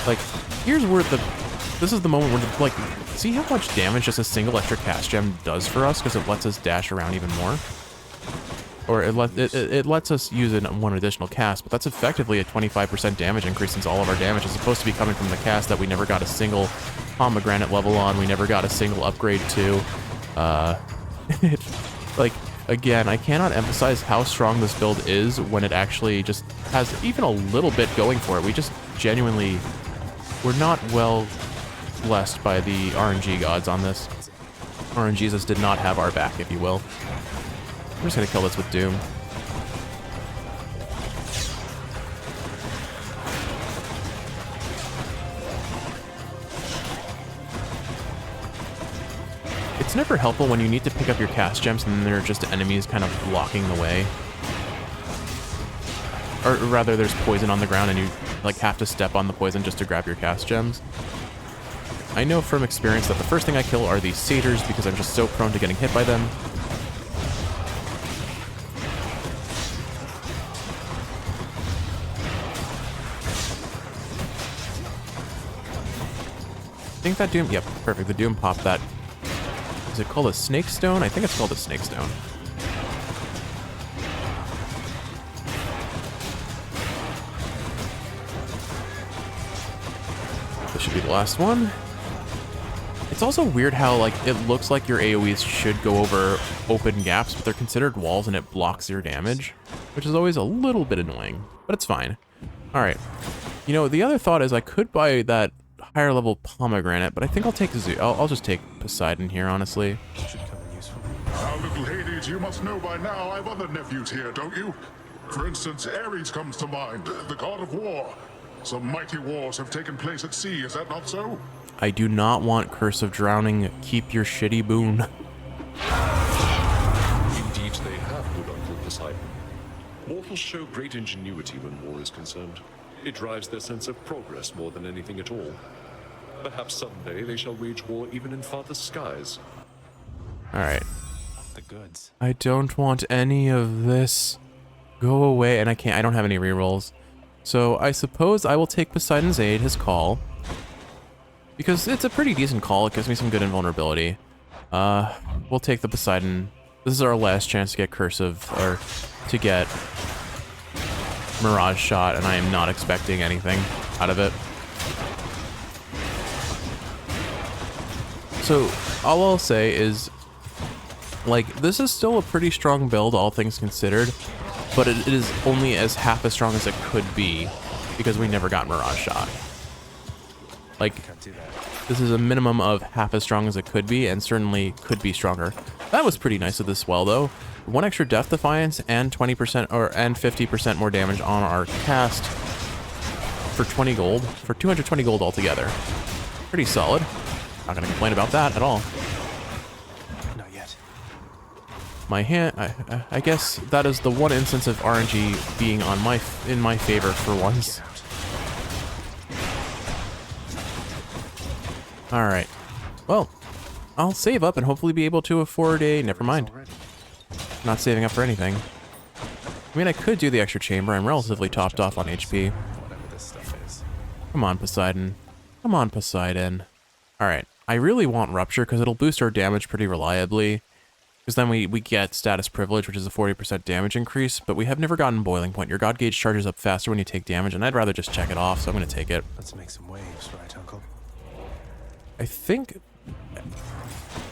Like, here's where this is the moment where, like, see how much damage just a single extra cast gem does for us, because it lets us dash around even more? Or it lets us use one additional cast, but that's effectively a 25% damage increase, since all of our damage is supposed to be coming from the cast that we never got a single pomegranate level on, we never got a single upgrade to. Like, again, I cannot emphasize how strong this build is when it actually just has even a little bit going for it. We just genuinely, we're not well blessed by the RNG gods on this. RNGesus did not have our back, if you will. I'm just gonna kill this with Doom. It's never helpful when you need to pick up your cast gems and then there are just enemies kind of blocking the way. Or rather, there's poison on the ground and you like have to step on the poison just to grab your cast gems. I know from experience that the first thing I kill are these satyrs because I'm just so prone to getting hit by them. I think that Doom, yep, perfect. The Doom popped that. Is it called a Snake Stone? I think it's called a Snake Stone. This should be the last one. It's also weird how, like, it looks like your AoEs should go over open gaps, but they're considered walls and it blocks your damage, which is always a little bit annoying, but it's fine. All right. You know, the other thought is I could buy that higher level pomegranate, but I think I'll take I'll just take Poseidon here, honestly. Now, little Hades, you must know by now I've other nephews here, don't you? For instance, Ares comes to mind, the god of war. Some mighty wars have taken place at sea, is that not so? I do not want Curse of Drowning. Keep your shitty boon. Indeed, they have, good Uncle Poseidon. Mortals show great ingenuity when war is concerned. It drives their sense of progress more than anything at all. Perhaps someday they shall wage war even in farthest skies. Alright. The goods. I don't want any of this. Go away. And I don't have any rerolls. So I suppose I will take Poseidon's Aid, his call. Because it's a pretty decent call. It gives me some good invulnerability. We'll take the Poseidon. This is our last chance to get to get Mirage Shot, and I am not expecting anything out of it. So all I'll say is, like, this is still a pretty strong build, all things considered, but it is only as half as strong as it could be because we never got Mirage Shot. Like, this is a minimum of half as strong as it could be, and certainly could be stronger. That was pretty nice of this spell, though. 1 extra Death Defiance and 20% and 50% more damage on our cast for 20 gold, for 220 gold altogether. Pretty solid. Not gonna complain about that at all. Not yet. My hand, I guess that is the one instance of RNG being on in my favor for once. All right. Well, I'll save up and hopefully be able to afford a. Never mind. Not saving up for anything. I mean, I could do the extra chamber. I'm relatively topped off on HP. Whatever this stuff is. Come on, Poseidon. Come on, Poseidon. Alright, I really want Rupture because it'll boost our damage pretty reliably. Because then we get Status Privilege, which is a 40% damage increase, but we have never gotten Boiling Point. Your God Gauge charges up faster when you take damage, and I'd rather just check it off, so I'm going to take it. Let's make some waves, right, Uncle? I think...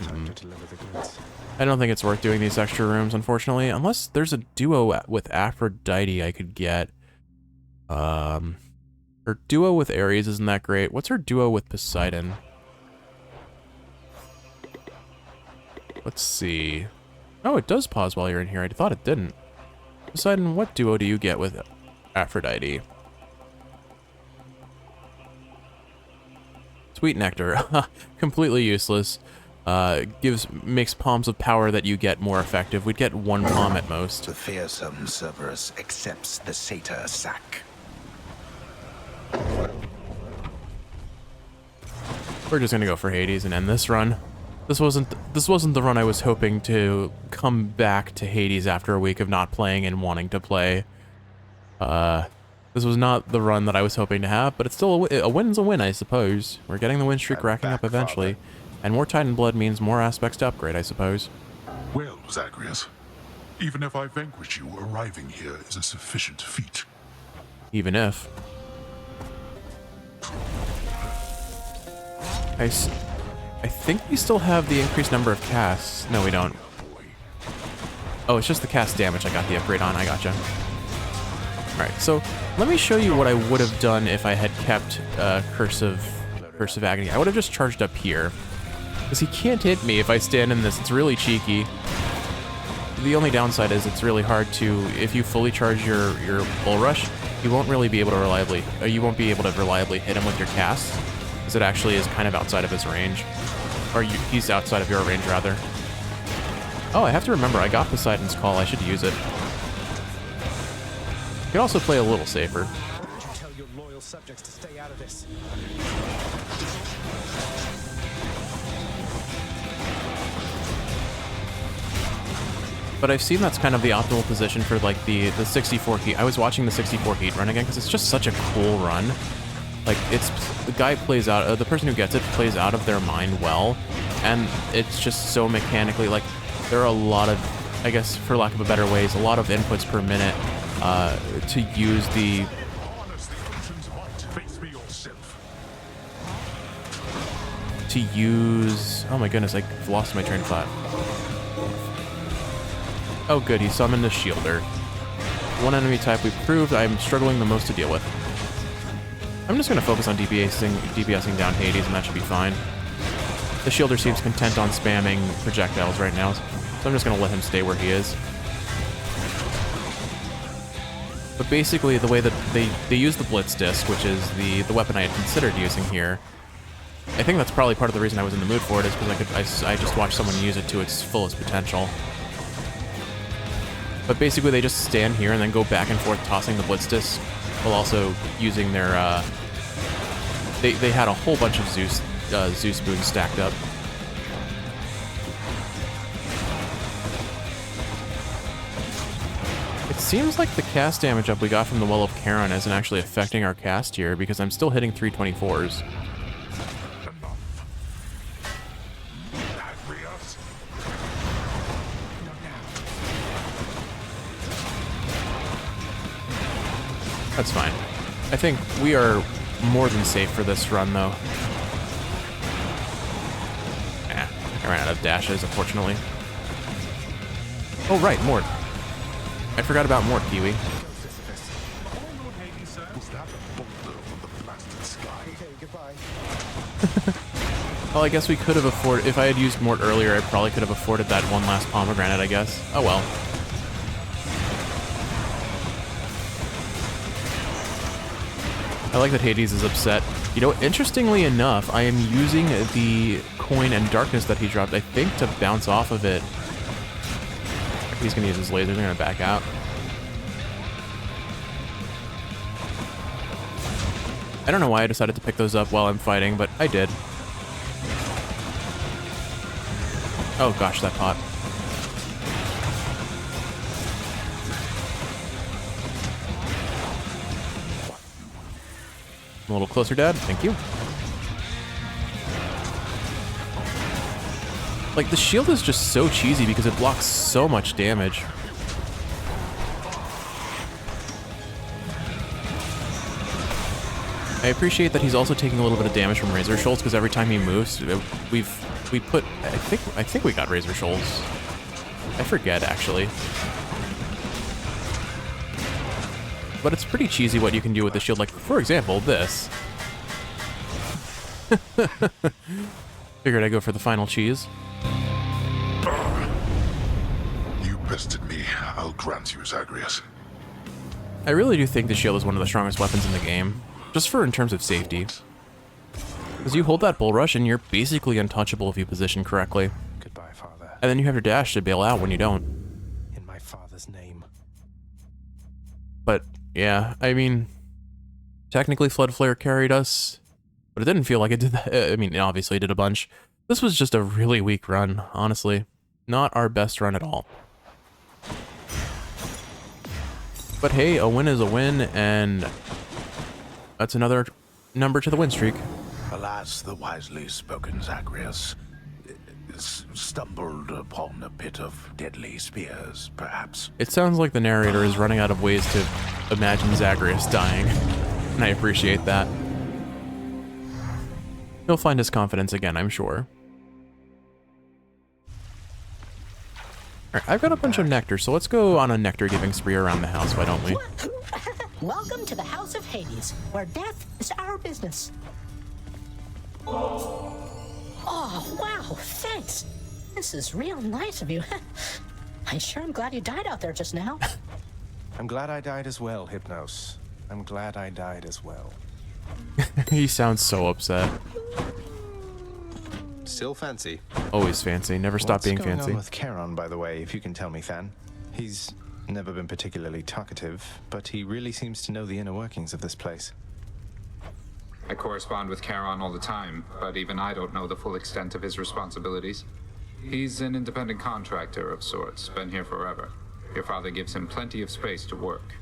Time to deliver the goods. I don't think it's worth doing these extra rooms, unfortunately, unless there's a duo with Aphrodite I could get. Her duo with Ares isn't that great. What's her duo with Poseidon? Let's see. Oh, it does pause while you're in here. I thought it didn't. Poseidon, what duo do you get with Aphrodite? Sweet Nectar. Completely useless. Makes palms of power that you get more effective. We'd get one palm at most. The fearsome Cerberus accepts the satyr sack. We're just gonna go for Hades and end this run. This wasn't the run I was hoping to come back to Hades after a week of not playing and wanting to play. This was not the run that I was hoping to have, but it's still a win's a win, I suppose. We're getting the win streak racking up eventually, and more Titan blood means more aspects to upgrade, I suppose. Well, Zagreus, even if I vanquish you, arriving here is a sufficient feat. Even if. I think we still have the increased number of casts. No, we don't. Oh, it's just the cast damage I got the upgrade on. I gotcha. Alright, so let me show you what I would have done if I had kept Curse of Agony. I would have just charged up here. Because he can't hit me if I stand in this. It's really cheeky. The only downside is it's really hard to, if you fully charge your Bull Rush, you won't really be able to reliably hit him with your cast. Because it actually is kind of outside of his range. Or he's outside of your range, rather. Oh, I have to remember, I got Poseidon's Call. I should use it. You can also play a little safer. Tell your loyal subjects to stay out of this. But I've seen that's kind of the optimal position for like the 64 heat. I was watching the 64 heat run again because it's just such a cool run. Like, it's, the guy plays out, the person who gets it plays out of their mind well, and it's just so mechanically, like, there are a lot of, I guess, for lack of a better ways, a lot of inputs per minute to use the... Oh my goodness, I lost my train of thought. Oh good, he summoned a Shielder. One enemy type we've proved I'm struggling the most to deal with. I'm just going to focus on DPSing down Hades, and that should be fine. The Shielder seems content on spamming projectiles right now, so I'm just going to let him stay where he is. But basically, the way that they use the Blitz Disc, which is the weapon I had considered using here, I think that's probably part of the reason I was in the mood for it, is because I just watched someone use it to its fullest potential. But basically, they just stand here and then go back and forth tossing the Blitz Disc, while also using their, they had a whole bunch of Zeus boons stacked up. It seems like the cast damage up we got from the Well of Charon isn't actually affecting our cast here, because I'm still hitting 324s. That's fine. I think we are more than safe for this run, though. I ran out of dashes, unfortunately. Oh, right, Mort. I forgot about Mort, Kiwi. Well, I guess we could have afforded... If I had used Mort earlier, I probably could have afforded that one last pomegranate, I guess. Oh, well. I like that Hades is upset. You know, interestingly enough, I am using the coin and darkness that he dropped, I think, to bounce off of it. He's going to use his lasers. I'm going to back out. I don't know why I decided to pick those up while I'm fighting, but I did. Oh gosh, that pot. A little closer, Dad. Thank you. Like, the shield is just so cheesy because it blocks so much damage. I appreciate that he's also taking a little bit of damage from Razor Shoals because every time he moves, we put. I think we got Razor Shoals. I forget actually. But it's pretty cheesy what you can do with the shield. Like, for example, this. Figured I'd go for the final cheese. You bested me. I'll grant you, Zagreus. I really do think the shield is one of the strongest weapons in the game. Just for in terms of safety. Because you hold that bull rush and you're basically untouchable if you position correctly. Goodbye, Father. And then you have your dash to bail out when you don't. In my father's name. But, yeah, I mean, technically Flood Flare carried us, but it didn't feel like it did that. I mean, it obviously did a bunch. This was just a really weak run, honestly. Not our best run at all. But hey, a win is a win, and that's another number to the win streak. Alas, the wisely spoken Zagreus stumbled upon a pit of deadly spears, perhaps. It sounds like the narrator is running out of ways to imagine Zagreus dying, and I appreciate that. He'll find his confidence again, I'm sure. Alright, I've got a bunch of nectar, so let's go on a nectar-giving spree around the house, why don't we? Welcome to the House of Hades, where death is our business. Oh, wow, thanks. This is real nice of you. I sure am glad you died out there just now. I'm glad I died as well, Hypnos. I'm glad I died as well. He sounds so upset. Still fancy. Always fancy, never stop being What's going fancy. on with Charon, by the way, if you can tell me, Than? He's never been particularly talkative, but he really seems to know the inner workings of this place. I correspond with Charon all the time, but even I don't know the full extent of his responsibilities. He's an independent contractor of sorts, been here forever. Your father gives him plenty of space to work.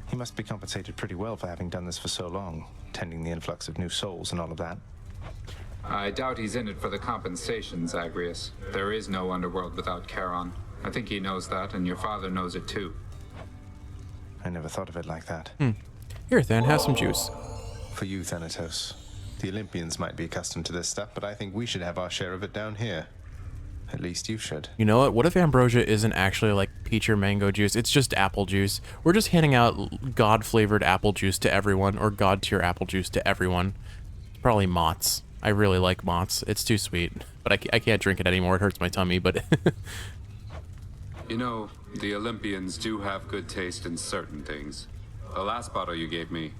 He must be compensated pretty well for having done this for so long, tending the influx of new souls and all of that. I doubt he's in it for the compensation, Zagreus. There is no underworld without Charon. I think he knows that, and your father knows it too. I never thought of it like that. Here, Than, have some juice. For you, Thanatos. The Olympians might be accustomed to this stuff, but I think we should have our share of it down here. At least you should. You know what? What if ambrosia isn't actually like peach or mango juice? It's just apple juice. We're just handing out God-flavored apple juice to everyone, or God-tier apple juice to everyone. Probably Mott's. I really like Mott's. It's too sweet, but I can't drink it anymore. It hurts my tummy, but... You know, the Olympians do have good taste in certain things. The last bottle you gave me,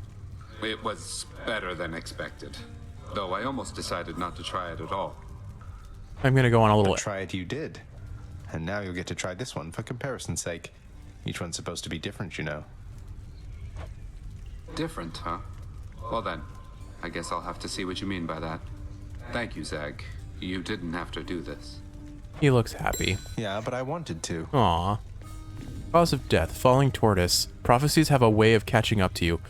it was better than expected. Though I almost decided not to try it at all. I'm gonna go on a little... But try it you did. And now you'll get to try this one for comparison's sake. Each one's supposed to be different, you know. Different, huh? Well then, I guess I'll have to see what you mean by that. Thank you, Zag. You didn't have to do this. He looks happy. Yeah, but I wanted to. Aww. Cause of death, falling tortoise. Prophecies have a way of catching up to you.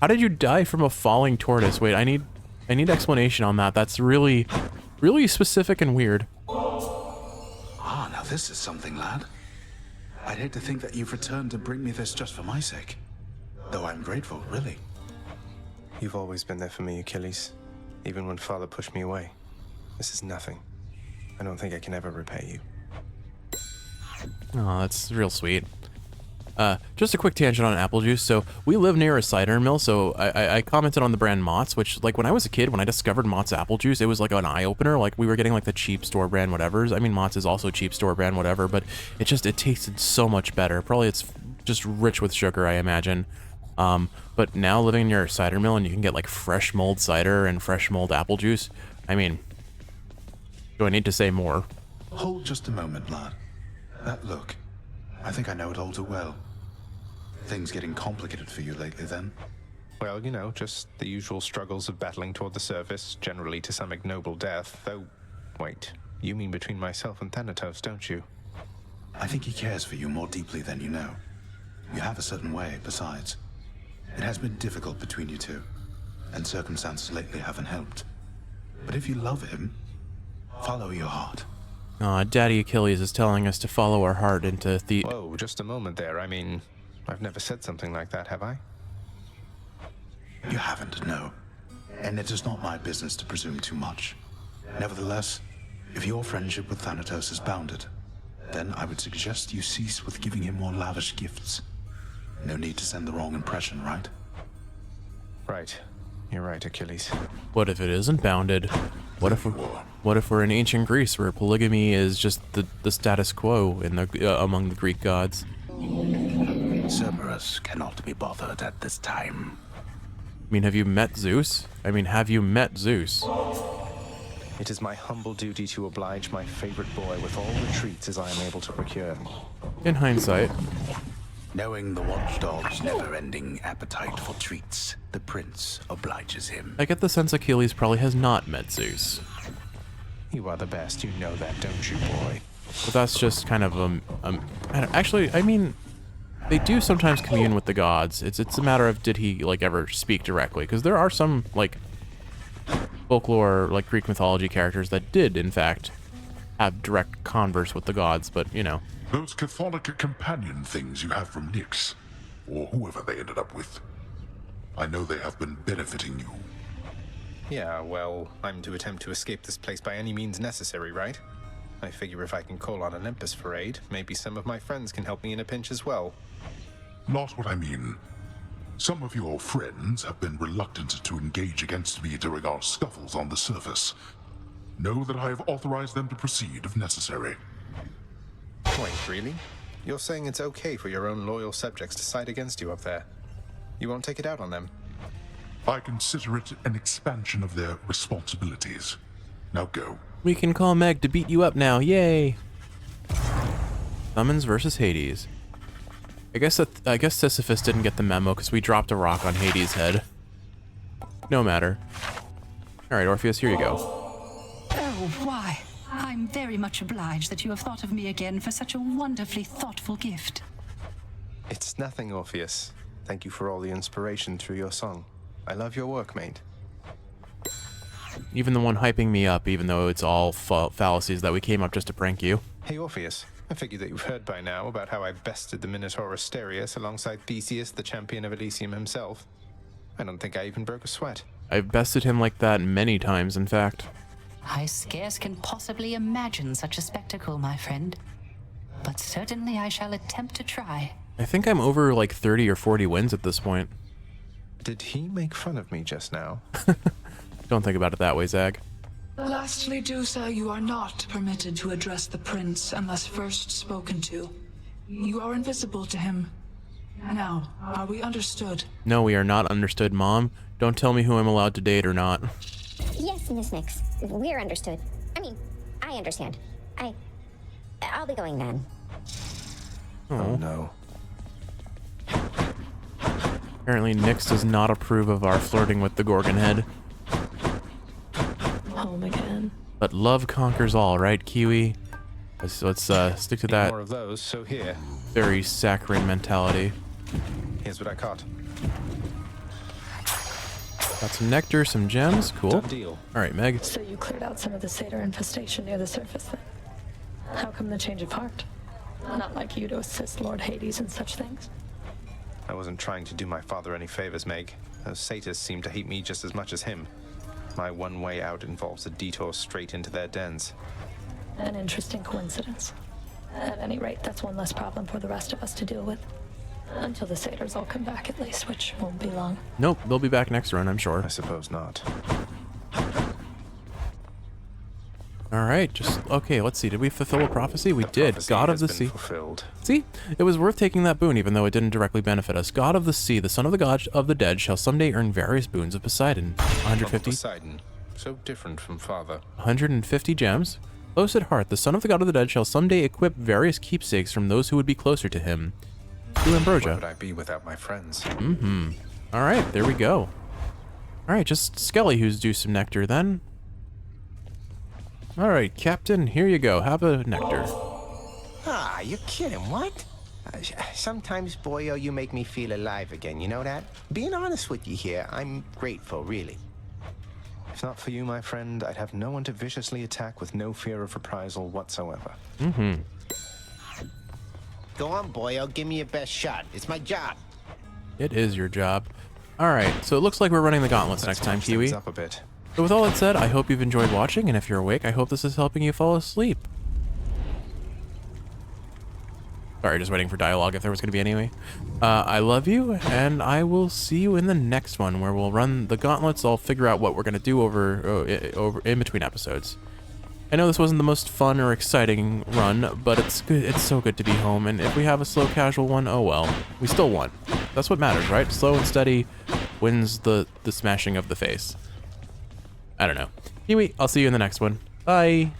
How did you die from a falling tortoise? Wait, I need explanation on that. That's really specific and weird. Ah, now this is something, lad. I'd hate to think that you've returned to bring me this just for my sake. Though I'm grateful, really. You've always been there for me, Achilles. Even when Father pushed me away. This is nothing. I don't think I can ever repay you. Oh, that's real sweet. Just a quick tangent on apple juice. So we live near a cider mill, so I commented on the brand Mott's, which, like, when I was a kid, when I discovered Mott's apple juice, it was like an eye-opener. Like, we were getting like the cheap store brand whatevers. I mean, Mott's is also cheap store brand whatever, but it tasted so much better. Probably it's just rich with sugar, I imagine. But now living near a cider mill and you can get like fresh mulled cider and fresh mulled apple juice. I mean, do I need to say more? Hold just a moment, lad. That look, I think I know it all too well. Things getting complicated for you lately, then? Well, you know, just the usual struggles of battling toward the surface, generally to some ignoble death, though... Wait, you mean between myself and Thanatos, don't you? I think he cares for you more deeply than you know. You have a certain way, besides. It has been difficult between you two, and circumstances lately haven't helped. But if you love him, follow your heart. Aw, Daddy Achilles is telling us to follow our heart into the... Whoa, just a moment there. I mean, I've never said something like that, have I? You haven't, no. And it is not my business to presume too much. Nevertheless, if your friendship with Thanatos is bounded, then I would suggest you cease with giving him more lavish gifts. No need to send the wrong impression, right? Right. You're right, Achilles. What if it isn't bounded? What if we're in ancient Greece where polygamy is just the status quo in the among the Greek gods? Cerberus cannot be bothered at this time. I mean, have you met Zeus? It is my humble duty to oblige my favorite boy with all the treats as I am able to procure. In hindsight. Knowing the watchdog's never-ending appetite for treats, the prince obliges him. I get the sense Achilles probably has not met Zeus. You are the best, you know that, don't you, boy? But that's just kind of actually, I mean, they do sometimes commune with the gods. It's a matter of did he like ever speak directly? Because there are some like folklore, like Greek mythology characters that did in fact have direct converse with the gods, but you know. Those chthonic companion things you have from Nyx, or whoever they ended up with. I know they have been benefiting you. Yeah, well, I'm to attempt to escape this place by any means necessary, right? I figure if I can call on Olympus for aid, maybe some of my friends can help me in a pinch as well. Not what I mean. Some of your friends have been reluctant to engage against me during our scuffles on the surface. Know that I have authorized them to proceed if necessary. Wait, really? You're saying it's okay for your own loyal subjects to side against you up there? You won't take it out on them? I consider it an expansion of their responsibilities. Now go. We can call Meg to beat you up now, yay! Summons versus Hades. I guess Sisyphus didn't get the memo because we dropped a rock on Hades' head. No matter. Alright, Orpheus, here you go. Oh, why? I'm very much obliged that you have thought of me again for such a wonderfully thoughtful gift. It's nothing, Orpheus. Thank you for all the inspiration through your song. I love your work, mate. Even the one hyping me up, even though it's all fallacies that we came up just to prank you. Hey, Orpheus. I figure that you've heard by now about how I bested the Minotaur Asterius alongside Theseus, the champion of Elysium himself. I don't think I even broke a sweat. I've bested him like that many times, in fact. I scarce can possibly imagine such a spectacle, my friend. But certainly I shall attempt to try. I think I'm over like 30 or 40 wins at this point. Did he make fun of me just now? Don't think about it that way, Zag. Lastly, Dusa, you are not permitted to address the prince unless first spoken to. You are invisible to him. Now, are we understood? No, we are not understood, Mom. Don't tell me who I'm allowed to date or not. Yes, Miss Nyx. We're understood. I mean, I understand. I'll be going then. Oh no. Apparently Nyx does not approve of our flirting with the Gorgon head. Home again. But love conquers all, right, Kiwi? Let's stick to that. More of those, so here. Very saccharine mentality. Here's what I caught. Got some nectar, some gems. Cool. Done deal. All right, Meg. So you cleared out some of the satyr infestation near the surface then? How come the change of heart? Not like you to assist Lord Hades in such things. I wasn't trying to do my father any favors, Meg. Those satyrs seem to hate me just as much as him. My one way out involves a detour straight into their dens. An interesting coincidence. At any rate, that's one less problem for the rest of us to deal with. Until the satyrs all come back at least, which won't be long. Nope, they'll be back next run, I'm sure. I suppose not. Alright, okay, let's see. Did we fulfill a prophecy? We did. God of the Sea. Fulfilled. See? It was worth taking that boon, even though it didn't directly benefit us. God of the Sea, the son of the god of the dead, shall someday earn various boons of Poseidon. 150. Poseidon. So different from father. 150 gems. Close at heart, the son of the god of the dead shall someday equip various keepsakes from those who would be closer to him. To Ambrosia. Where would I be without my friends? Mm-hmm. Alright, there we go. Alright, just Skelly who's due some nectar then. Alright, Captain, here you go. Have a nectar. Ah, you're kidding, what? Sometimes, boyo, you make me feel alive again, you know that? Being honest with you here, I'm grateful, really. If not for you, my friend, I'd have no one to viciously attack with no fear of reprisal whatsoever. Mm-hmm. Go on, boyo. Give me your best shot. It's my job. It is your job. All right, so it looks like we're running the gauntlets next time, Kiwi. Up a bit. So with all that said, I hope you've enjoyed watching, and if you're awake, I hope this is helping you fall asleep. Sorry, just waiting for dialogue if there was going to be any. I love you, and I will see you in the next one where we'll run the gauntlets. I'll figure out what we're going to do over in between episodes. I know this wasn't the most fun or exciting run, but it's good. It's so good to be home, and if we have a slow casual one, oh well. We still won. That's what matters, right? Slow and steady wins the smashing of the face. I don't know. Anyway, I'll see you in the next one. Bye!